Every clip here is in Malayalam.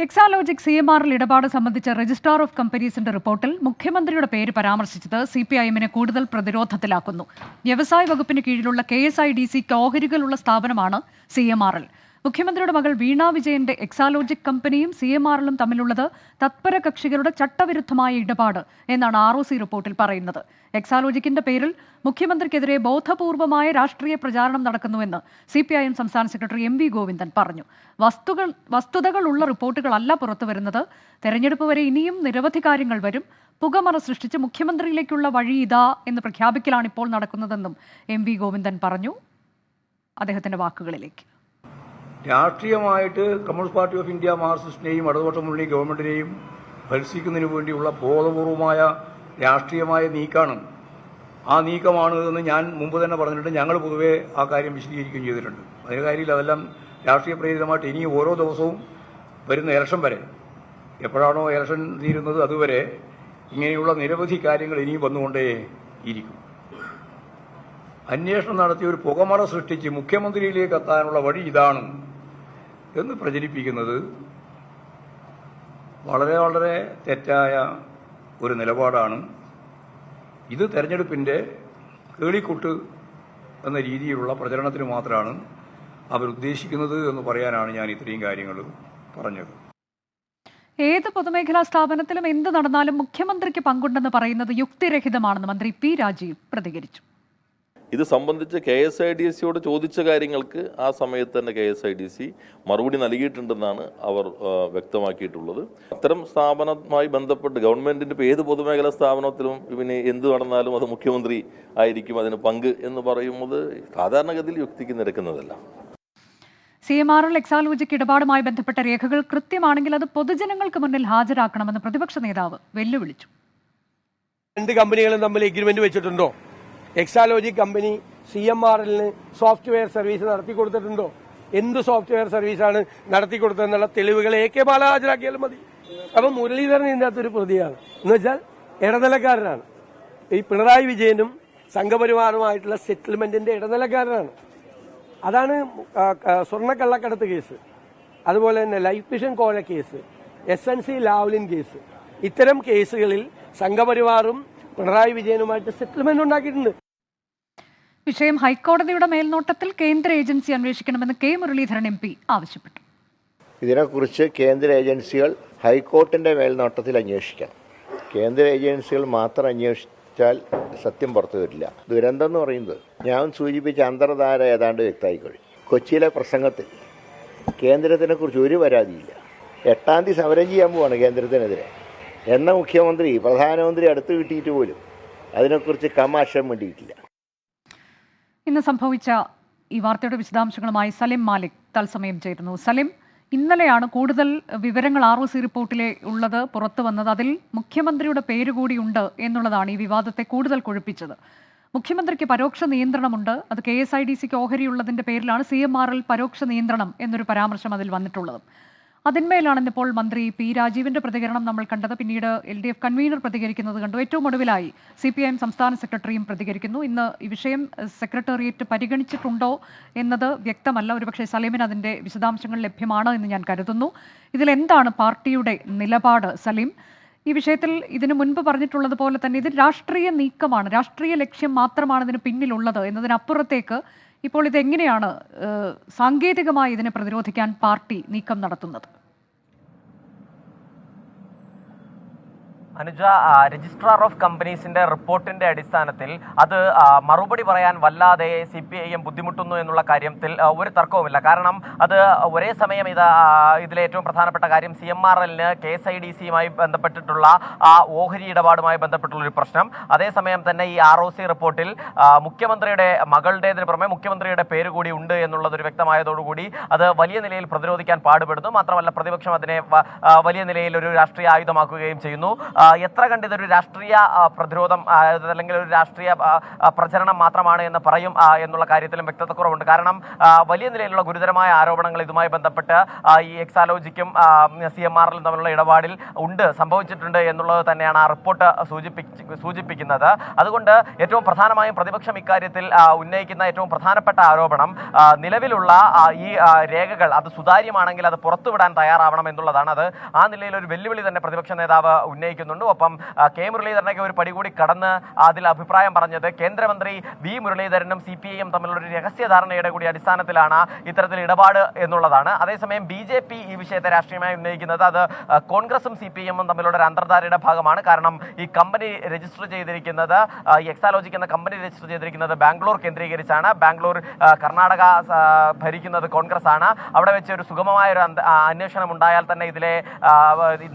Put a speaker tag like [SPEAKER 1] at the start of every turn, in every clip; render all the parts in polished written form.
[SPEAKER 1] എക്സാലോജിക് CMRL ഇടപാട് സംബന്ധിച്ച രജിസ്ട്രാർ ഓഫ് കമ്പനീസിന്റെ റിപ്പോർട്ടിൽ മുഖ്യമന്ത്രിയുടെ പേര് പരാമർശിച്ചത് CPIM-നെ കൂടുതൽ പ്രതിരോധത്തിലാക്കുന്നു. വ്യവസായ വകുപ്പിന് കീഴിലുള്ള KSIDCക്ക് ഓഹരികളുള്ള സ്ഥാപനമാണ് CMRL. മുഖ്യമന്ത്രിയുടെ മകൾ വീണ വിജയന്റെ എക്സാലോജിക് കമ്പനിയും CMRL-ഉം തമ്മിലുള്ളത് തത്പര കക്ഷികളുടെ ചട്ടവിരുദ്ധമായ ഇടപാട് എന്നാണ് ROC റിപ്പോർട്ടിൽ പറയുന്നത്. എക്സാലോജിക്കിന്റെ പേരിൽ മുഖ്യമന്ത്രിക്കെതിരെ ബോധപൂർവമായ രാഷ്ട്രീയ പ്രചാരണം നടക്കുന്നുവെന്ന് CPIM സംസ്ഥാന സെക്രട്ടറി MV ഗോവിന്ദൻ പറഞ്ഞു. വസ്തുതകളുള്ള റിപ്പോർട്ടുകളല്ല പുറത്തുവരുന്നത്. തെരഞ്ഞെടുപ്പ് വരെ ഇനിയും നിരവധി കാര്യങ്ങൾ വരും. പുകമറ സൃഷ്ടിച്ച് മുഖ്യമന്ത്രിയിലേക്കുള്ള വഴി ഇതാ എന്ന് പ്രഖ്യാപിക്കലാണ് ഇപ്പോൾ നടക്കുന്നതെന്നും MV ഗോവിന്ദൻ പറഞ്ഞു. അദ്ദേഹത്തിന്റെ വാക്കുകളിലേക്ക്.
[SPEAKER 2] രാഷ്ട്രീയമായിട്ട് കമ്മ്യൂണിസ്റ്റ് പാർട്ടി ഓഫ് ഇന്ത്യ മാർക്സിസ്റ്റിനെയും ഇടതുപക്ഷ മുന്നണി ഗവൺമെന്റിനെയും ഭരിക്കുന്നതിന് വേണ്ടിയുള്ള ബോധപൂർവമായ രാഷ്ട്രീയമായ നീക്കമാണ്. ആ നീക്കമാണ് എന്ന് ഞാൻ മുമ്പ് തന്നെ പറഞ്ഞിട്ടുണ്ട്. ഞങ്ങൾ പൊതുവെ ആ കാര്യം വിശദീകരിക്കുകയും ചെയ്തിട്ടുണ്ട്. അതേ കാര്യത്തിൽ അതെല്ലാം രാഷ്ട്രീയ പ്രേരിതമായിട്ട് ഇനി ഓരോ ദിവസവും വരുന്ന ഇലക്ഷൻ വരെ, എപ്പോഴാണോ ഇലക്ഷൻ തീരുന്നത് അതുവരെ ഇങ്ങനെയുള്ള നിരവധി കാര്യങ്ങൾ ഇനിയും വന്നുകൊണ്ടേ ഇരിക്കും. അന്വേഷണം നടത്തി ഒരു പുകമറ സൃഷ്ടിച്ച് മുഖ്യമന്ത്രിയിലേക്ക് എത്താനുള്ള വഴി ഇതാണ് എന്ന് പ്രചരിപ്പിക്കുന്നത് വളരെ വളരെ തെറ്റായ ഒരു നിലപാടാണ്. ഇത് തെരഞ്ഞെടുപ്പിന്റെ കേളിക്കൂട്ട് എന്ന രീതിയിലുള്ള പ്രചരണത്തിന് മാത്രമാണ് അവരുദ്ദേശിക്കുന്നത് എന്ന് പറയാനാണ് ഞാൻ ഇത്രയും കാര്യങ്ങൾ പറഞ്ഞത്.
[SPEAKER 1] ഏത് പൊതുമേഖലാ സ്ഥാപനത്തിലും എന്ത് നടന്നാലും മുഖ്യമന്ത്രിക്ക് പങ്കുണ്ടെന്ന് പറയുന്നത് യുക്തിരഹിതമാണെന്ന് മന്ത്രി P. രാജീവ് പ്രതികരിച്ചു.
[SPEAKER 3] ഇത് സംബന്ധിച്ച് KSIDCയോട് ചോദിച്ച കാര്യങ്ങൾക്ക് ആ സമയത്ത് തന്നെ KSIDC മറുപടി നൽകിയിട്ടുണ്ടെന്നാണ് അവർ വ്യക്തമാക്കിയിട്ടുള്ളത്. അത്തരം സ്ഥാപനവുമായി ബന്ധപ്പെട്ട് ഗവൺമെന്റിന്റെ ഇപ്പോൾ ഏത് പൊതുമേഖലാ സ്ഥാപനത്തിലും പിന്നെ എന്ത് നടന്നാലും അത് മുഖ്യമന്ത്രി ആയിരിക്കും അതിന് പങ്ക് എന്ന് പറയുന്നത് സാധാരണഗതിയിൽ യുക്തിക്ക് നിരക്കുന്നതല്ല.
[SPEAKER 1] CMRL എക്സാലോജിക് ഇടപാടുമായി ബന്ധപ്പെട്ട രേഖകൾ കൃത്യമാണെങ്കിൽ അത് പൊതുജനങ്ങൾക്ക് മുന്നിൽ ഹാജരാക്കണമെന്ന് പ്രതിപക്ഷ നേതാവ് വെല്ലുവിളിച്ചു.
[SPEAKER 4] രണ്ട് കമ്പനികളും തമ്മിൽ എഗ്രിമെന്റ് വെച്ചിട്ടുണ്ടോ? എക്സാലോജിക് കമ്പനി CMRL-ന് സോഫ്റ്റ്വെയർ സർവീസ് നടത്തി കൊടുത്തിട്ടുണ്ടോ? എന്ത് സോഫ്റ്റ്വെയർ സർവീസാണ് നടത്തി കൊടുത്തതെന്നുള്ള തെളിവുകൾ AK ബാല ഹാജരാക്കിയാലും മതി. അപ്പം മുരളീധരൻ ഇതിൻ്റെ അകത്തൊരു പ്രതിയാണ് എന്ന് വെച്ചാൽ ഇടനിലക്കാരനാണ്. ഈ പിണറായി വിജയനും സംഘപരിവാറുമായിട്ടുള്ള സെറ്റിൽമെന്റിന്റെ ഇടനിലക്കാരനാണ്. അതാണ് സ്വർണ്ണക്കള്ളക്കടത്ത് കേസ്, അതുപോലെ തന്നെ ലൈഫ് മിഷൻ കോഴ കേസ്, SNC ലാവ്ലിൻ കേസ്. ഇത്തരം കേസുകളിൽ സംഘപരിവാറും പിണറായി വിജയനുമായിട്ട് സെറ്റിൽമെന്റ് ഉണ്ടാക്കിയിട്ടുണ്ട്.
[SPEAKER 1] വിഷയം ഹൈക്കോടതിയുടെ മേൽനോട്ടത്തിൽ കേന്ദ്ര ഏജൻസി അന്വേഷിക്കണമെന്ന് K. മുരളീധരൻ MP ആവശ്യപ്പെട്ടു.
[SPEAKER 5] ഇതിനെക്കുറിച്ച് കേന്ദ്ര ഏജൻസികൾ ഹൈക്കോടതിയുടെ മേൽനോട്ടത്തിൽ അന്വേഷിക്കണം. കേന്ദ്ര ഏജൻസികൾ മാത്രം അന്വേഷിച്ചാൽ സത്യം പുറത്തു വരില്ല. ദുരന്തം എന്ന് പറയുന്നത് ഞാൻ സൂചിപ്പിച്ച അന്തർധാര ഏതാണ്ട് വ്യക്തമായി കഴിഞ്ഞു. കൊച്ചിയിലെ പ്രസംഗത്തിൽ കേന്ദ്രത്തിനെക്കുറിച്ച് ഒരു പരാതിയില്ല. 8-ാം തീയതി സമരം ചെയ്യാൻ പോവാണ് കേന്ദ്രത്തിനെതിരെ എന്ന മുഖ്യമന്ത്രി പ്രധാനമന്ത്രി അടുത്ത് കിട്ടിയിട്ട് പോലും അതിനെക്കുറിച്ച് കമാശം വേണ്ടിയിട്ടില്ല.
[SPEAKER 1] ഇന്ന് സംഭവിച്ച ഈ വാർത്തയുടെ വിശദാംശങ്ങളുമായി സലിം മാലിക് തത്സമയം ചേരുന്നു. സലിം, ഇന്നലെയാണ് കൂടുതൽ വിവരങ്ങൾ ROC റിപ്പോർട്ടിലെ ഉള്ളത് പുറത്തു വന്നത്. അതിൽ മുഖ്യമന്ത്രിയുടെ പേര് കൂടിയുണ്ട് എന്നുള്ളതാണ് ഈ വിവാദത്തെ കൂടുതൽ കൊഴുപ്പിച്ചത്. മുഖ്യമന്ത്രിക്ക് പരോക്ഷ നിയന്ത്രണമുണ്ട്, അത് KSIDCക്ക് ഓഹരിയുള്ളതിന്റെ പേരിലാണ് CMRL പരോക്ഷ നിയന്ത്രണം എന്നൊരു പരാമർശം അതിൽ വന്നിട്ടുള്ളത്. അതിന്മേലാണ് ഇപ്പോൾ മന്ത്രി P. രാജീവിന്റെ പ്രതികരണം നമ്മൾ കണ്ടത്. പിന്നീട് LDF കൺവീനർ പ്രതികരിക്കുന്നത് കണ്ടു. ഏറ്റവും ഒടുവിലായി CPIM സംസ്ഥാന സെക്രട്ടറിയും പ്രതികരിക്കുന്നു. ഇന്ന് ഈ വിഷയം സെക്രട്ടേറിയറ്റ് പരിഗണിച്ചിട്ടുണ്ടോ എന്നത് വ്യക്തമല്ല. ഒരുപക്ഷെ സലീമിന് അതിന്റെ വിശദാംശങ്ങൾ ലഭ്യമാണ് എന്ന് ഞാൻ കരുതുന്നു. ഇതിലെന്താണ് പാർട്ടിയുടെ നിലപാട് സലീം? ഈ വിഷയത്തിൽ ഇതിനു മുൻപ് പറഞ്ഞിട്ടുള്ളത് പോലെ തന്നെ ഇത് രാഷ്ട്രീയ നീക്കമാണ്, രാഷ്ട്രീയ ലക്ഷ്യം മാത്രമാണ് ഇതിന് പിന്നിലുള്ളത് എന്നതിനപ്പുറത്തേക്ക് ഇപ്പോൾ ഇതെങ്ങനെയാണ് സാങ്കേതികമായി ഇതിനെ പ്രതിരോധിക്കാൻ പാർട്ടി നീക്കം നടത്തുന്നത്?
[SPEAKER 6] അനുജ, രജിസ്ട്രാർ ഓഫ് കമ്പനീസിന്റെ റിപ്പോർട്ടിന്റെ അടിസ്ഥാനത്തിൽ അത് മറുപടി പറയാൻ വല്ലാതെ CPIM ബുദ്ധിമുട്ടുന്നു എന്നുള്ള കാര്യത്തിൽ ഒരു തർക്കവുമില്ല. കാരണം അത് ഒരേ സമയം ഇതിലെ ഏറ്റവും പ്രധാനപ്പെട്ട കാര്യം CMRL-ന് KSIDCയുമായി ബന്ധപ്പെട്ടിട്ടുള്ള ആ ഓഹരി ഇടപാടുമായി ബന്ധപ്പെട്ടുള്ള ഒരു പ്രശ്നം. അതേസമയം തന്നെ ഈ ROC റിപ്പോർട്ടിൽ മുഖ്യമന്ത്രിയുടെ മകളുടേതിന് പുറമെ മുഖ്യമന്ത്രിയുടെ പേര് കൂടി ഉണ്ട് എന്നുള്ളതൊരു വ്യക്തമായതോടുകൂടി അത് വലിയ നിലയിൽ പ്രതിരോധിക്കാൻ പാടുപെടുന്നു. മാത്രമല്ല പ്രതിപക്ഷം അതിനെ വലിയ നിലയിൽ ഒരു രാഷ്ട്രീയ ആയുധമാക്കുകയും ചെയ്യുന്നു. എത്ര കണ്ട് ഇതൊരു രാഷ്ട്രീയ പ്രതിരോധം അല്ലെങ്കിൽ ഒരു രാഷ്ട്രീയ പ്രചരണം മാത്രമാണ് എന്ന് പറയും എന്നുള്ള കാര്യത്തിലും വ്യക്തതക്കുറവുണ്ട്. കാരണം വലിയ നിലയിലുള്ള ഗുരുതരമായ ആരോപണങ്ങൾ ഇതുമായി ബന്ധപ്പെട്ട് ഈ എക്സാലോജിക്കും CMRL തമ്മിലുള്ള ഇടപാടിൽ സംഭവിച്ചിട്ടുണ്ട് എന്നുള്ളത് തന്നെയാണ് ആ റിപ്പോർട്ട് സൂചിപ്പിക്കുന്നത്. അതുകൊണ്ട് ഏറ്റവും പ്രധാനമായും പ്രതിപക്ഷം ഇക്കാര്യത്തിൽ ഉന്നയിക്കുന്ന ഏറ്റവും പ്രധാനപ്പെട്ട ആരോപണം നിലവിലുള്ള ഈ രേഖകൾ അത് സുതാര്യമാണെങ്കിൽ അത് പുറത്തുവിടാൻ തയ്യാറാവണം എന്നുള്ളതാണ്. അത് ആ നിലയിൽ ഒരു വെല്ലുവിളി തന്നെ പ്രതിപക്ഷ നേതാവ് ഉന്നയിക്കുന്നുണ്ട്. ഒപ്പം കെ മുരളീധരനൊക്കെ ഒരു പടി കൂടി കടന്ന് അതിൽ അഭിപ്രായം പറഞ്ഞത് കേന്ദ്രമന്ത്രി വി മുരളീധരനും CPIയും തമ്മിലുള്ള ഒരു രഹസ്യധാരണയുടെ കൂടി അടിസ്ഥാനത്തിലാണ് ഇത്തരത്തിൽ ഇടപാട് എന്നുള്ളതാണ്. അതേസമയം BJP ഈ വിഷയത്തെ രാഷ്ട്രീയമായി ഉന്നയിക്കുന്നത് അത് കോൺഗ്രസും CPIഎമ്മും തമ്മിലുള്ള ഒരു അന്തർധാരയുടെ ഭാഗമാണ്. കാരണം ഈ കമ്പനി രജിസ്റ്റർ ചെയ്തിരിക്കുന്നത് ഈ എക്സാലോജിക് എന്ന കമ്പനി രജിസ്റ്റർ ചെയ്തിരിക്കുന്നത് ബാംഗ്ലൂർ കേന്ദ്രീകരിച്ചാണ്. ബാംഗ്ലൂർ കർണാടക ഭരിക്കുന്നത് കോൺഗ്രസ് ആണ്. അവിടെ വെച്ച് ഒരു സുഗമമായ ഒരു അന്വേഷണം ഉണ്ടായാൽ തന്നെ ഇതിലെ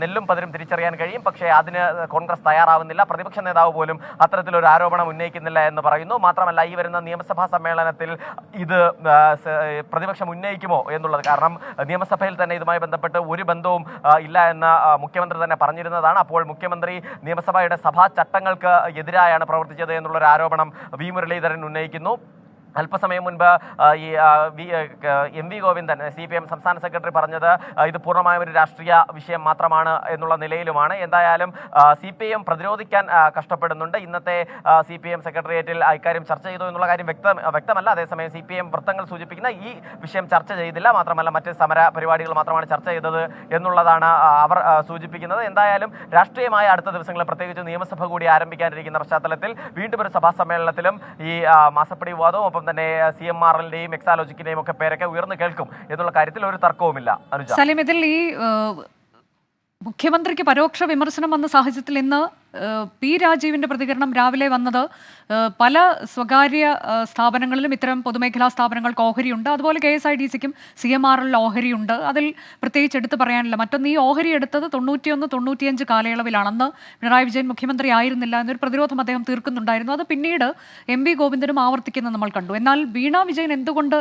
[SPEAKER 6] നെല്ലും പതിരും തിരിച്ചറിയാൻ കഴിയും. പക്ഷേ അതിന് കോൺഗ്രസ് തയ്യാറാവുന്നില്ല. പ്രതിപക്ഷ നേതാവ് പോലും അത്തരത്തിലൊരു ആരോപണം ഉന്നയിക്കുന്നില്ല എന്ന് പറയുന്നു. മാത്രമല്ല ഈ വരുന്ന നിയമസഭാ സമ്മേളനത്തിൽ ഇത് പ്രതിപക്ഷം ഉന്നയിക്കുമോ എന്നുള്ളത്, കാരണം നിയമസഭയിൽ തന്നെ ഇതുമായി ബന്ധപ്പെട്ട് ഒരു ബന്ധവും ഇല്ല എന്ന് മുഖ്യമന്ത്രി തന്നെ പറഞ്ഞിരുന്നതാണ്. അപ്പോൾ മുഖ്യമന്ത്രി നിയമസഭയുടെ സഭാ ചട്ടങ്ങൾക്ക് എതിരായാണ് പ്രവർത്തിച്ചത് എന്നുള്ളൊരു ആരോപണം വി മുരളീധരൻ ഉന്നയിക്കുന്നു. അല്പസമയം മുൻപ് ഈ MV ഗോവിന്ദൻ CPM സംസ്ഥാന സെക്രട്ടറി പറഞ്ഞത് ഇത് പൂർണ്ണമായും ഒരു രാഷ്ട്രീയ വിഷയം മാത്രമാണ് എന്നുള്ള നിലയിലുമാണ്. എന്തായാലും CPIഎം പ്രതിരോധിക്കാൻ കഷ്ടപ്പെടുന്നുണ്ട്. ഇന്നത്തെ CPIഎം സെക്രട്ടേറിയറ്റിൽ ഇക്കാര്യം ചർച്ച ചെയ്തു എന്നുള്ള കാര്യം വ്യക്തമല്ല. അതേസമയം CPIഎം വൃത്തങ്ങൾ സൂചിപ്പിക്കുന്ന ഈ വിഷയം ചർച്ച ചെയ്തില്ല. മാത്രമല്ല മറ്റ് സമര പരിപാടികൾ മാത്രമാണ് ചർച്ച ചെയ്തത് എന്നുള്ളതാണ് അവർ സൂചിപ്പിക്കുന്നത്. എന്തായാലും രാഷ്ട്രീയമായ അടുത്ത ദിവസങ്ങളിൽ പ്രത്യേകിച്ച് നിയമസഭ കൂടി ആരംഭിക്കാനിരിക്കുന്ന പശ്ചാത്തലത്തിൽ വീണ്ടും ഒരു സഭാ സമ്മേളനത്തിലും ഈ മാസപ്പടി വിവാദവും തന്നെ CMRLന്റെയും എക്സാലോജിക്കിന്റെയും ഒക്കെ പേരൊക്കെ ഉയർന്നു കേൾക്കും എന്നുള്ള കാര്യത്തിൽ ഒരു തർക്കവുമില്ല. അനുജ,
[SPEAKER 1] സലിം, ഇതിൽ ഈ മുഖ്യമന്ത്രിക്ക് പരോക്ഷ വിമർശനം വന്ന സാഹചര്യത്തിൽ ഇന്ന് P. രാജീവിന്റെ പ്രതികരണം രാവിലെ വന്നത് പല സ്വകാര്യ സ്ഥാപനങ്ങളിലും ഇത്തരം പൊതുമേഖലാ സ്ഥാപനങ്ങൾക്ക് ഓഹരിയുണ്ട്, അതുപോലെ KSIDCക്കും CMRL ഓഹരിയുണ്ട്. അതിൽ പ്രത്യേകിച്ച് എടുത്തു പറയാനില്ല. മറ്റൊന്ന്, ഈ ഓഹരി എടുത്തത് 91-95 കാലയളവിലാണ്. അന്ന് പിണറായി വിജയൻ മുഖ്യമന്ത്രി ആയിരുന്നില്ല എന്നൊരു പ്രതിരോധം അദ്ദേഹം തീർക്കുന്നുണ്ടായിരുന്നു. അത് പിന്നീട് MV ഗോവിന്ദനും ആവർത്തിക്കുന്നത് നമ്മൾ കണ്ടു. എന്നാൽ വീണ വിജയൻ എന്തുകൊണ്ട്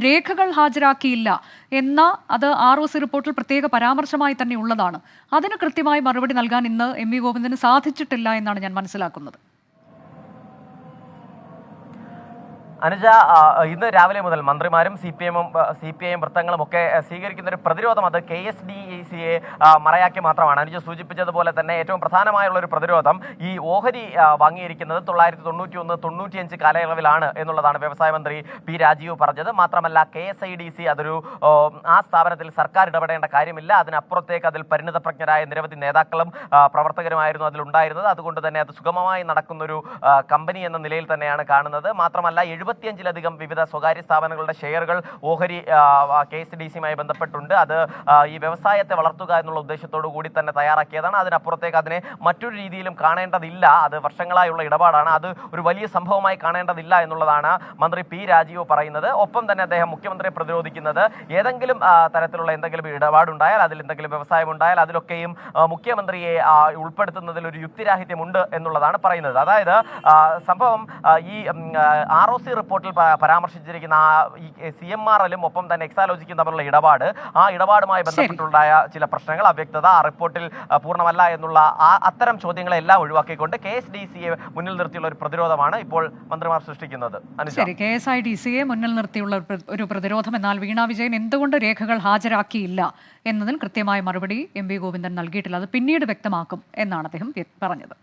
[SPEAKER 1] രേഖകൾ ഹാജരാക്കിയില്ല എന്ന അത് ROC റിപ്പോർട്ടിൽ പ്രത്യേക പരാമർശമായി തന്നെ ഉള്ളതാണ്. അതിന് കൃത്യമായി മറുപടി നൽകാൻ ഇന്ന് MV ഗോവിന്ദന് സാധിച്ചിട്ടില്ല എന്നാണ് ഞാൻ മനസ്സിലാക്കുന്നത്.
[SPEAKER 6] അനുജ, ഇന്ന് രാവിലെ മുതൽ മന്ത്രിമാരും CPIഎം വൃത്തങ്ങളും ഒക്കെ സ്വീകരിക്കുന്ന ഒരു പ്രതിരോധം അത് KSDCയെ മറയാക്കി മാത്രമാണ്. അനുജ സൂചിപ്പിച്ചതുപോലെ തന്നെ ഏറ്റവും പ്രധാനമായുള്ള ഒരു പ്രതിരോധം ഈ ഓഹരി വാങ്ങിയിരിക്കുന്നത് 1991-95 കാലയളവിലാണ് എന്നുള്ളതാണ് വ്യവസായ മന്ത്രി P. രാജീവ് പറഞ്ഞത്. മാത്രമല്ല KSIDC അതൊരു ആ സ്ഥാപനത്തിൽ സർക്കാർ ഇടപെടേണ്ട കാര്യമില്ല. അതിനപ്പുറത്തേക്ക് അതിൽ പരിണിതപ്രജ്ഞരായ നിരവധി നേതാക്കളും പ്രവർത്തകരുമായിരുന്നു അതിലുണ്ടായിരുന്നത്. അതുകൊണ്ട് തന്നെ അത് സുഗമമായി നടക്കുന്നൊരു കമ്പനി എന്ന നിലയിൽ തന്നെയാണ് കാണുന്നത്. മാത്രമല്ല 75-ലധികം വിവിധ സ്വകാര്യ സ്ഥാപനങ്ങളുടെ ഷെയറുകൾ ഓഹരി KSDCയുമായി ബന്ധപ്പെട്ടുണ്ട്. അത് ഈ വ്യവസായത്തെ വളർത്തുക എന്നുള്ള ഉദ്ദേശത്തോടു കൂടി തന്നെ തയ്യാറാക്കിയതാണ്. അതിനപ്പുറത്തേക്ക് അതിനെ മറ്റൊരു രീതിയിലും കാണേണ്ടതില്ല. അത് വർഷങ്ങളായുള്ള ഇടപാടാണ്. അത് ഒരു വലിയ സംഭവമായി കാണേണ്ടതില്ല എന്നുള്ളതാണ് മന്ത്രി P. രാജീവ് പറയുന്നത്. ഒപ്പം തന്നെ അദ്ദേഹം മുഖ്യമന്ത്രിയെ പ്രതിരോധിക്കുന്നത് ഏതെങ്കിലും തരത്തിലുള്ള എന്തെങ്കിലും ഇടപാടുണ്ടായാൽ, അതിൽ എന്തെങ്കിലും വ്യവസായം ഉണ്ടായാൽ അതിലൊക്കെയും മുഖ്യമന്ത്രിയെ ഉൾപ്പെടുത്തുന്നതിൽ ഒരു യുക്തിരാഹിത്യമുണ്ട് എന്നുള്ളതാണ് പറയുന്നത്. അതായത് സംഭവം ഈ ROC റിപ്പോർട്ടിൽ പരാമർശിച്ചിരിക്കുന്ന ഈ CMRLും ഒപ്പം തന്നെ എക്സാലോജിക്കും തമ്മിലുള്ള ഇടപാട്, ആ ഇടപാടുമായി ബന്ധപ്പെട്ടുണ്ടായ ചില പ്രശ്നങ്ങൾ, അവ്യക്തത ആ റിപ്പോർട്ടിൽ പൂർണ്ണമല്ല എന്നുള്ള അത്തരം ചോദ്യങ്ങളെല്ലാം ഒഴിവാക്കിക്കൊണ്ട് KSDCയെ മുന്നിൽ നിർത്തിയുള്ള ഒരു പ്രതിരോധമാണ് ഇപ്പോൾ മന്ത്രിമാർ സൃഷ്ടിക്കുന്നത്.
[SPEAKER 1] ശരി, KSIDCയെ മുന്നിൽ നിർത്തിയുള്ള ഒരു പ്രതിരോധം. എന്നാൽ വീണ വിജയൻ എന്തുകൊണ്ട് രേഖകൾ ഹാജരാക്കിയില്ല എന്നതിന് കൃത്യമായ മറുപടി MV ഗോവിന്ദൻ നൽകിയിട്ടില്ല. അത് പിന്നീട് വ്യക്തമാക്കും എന്നാണ് അദ്ദേഹം പറഞ്ഞത്.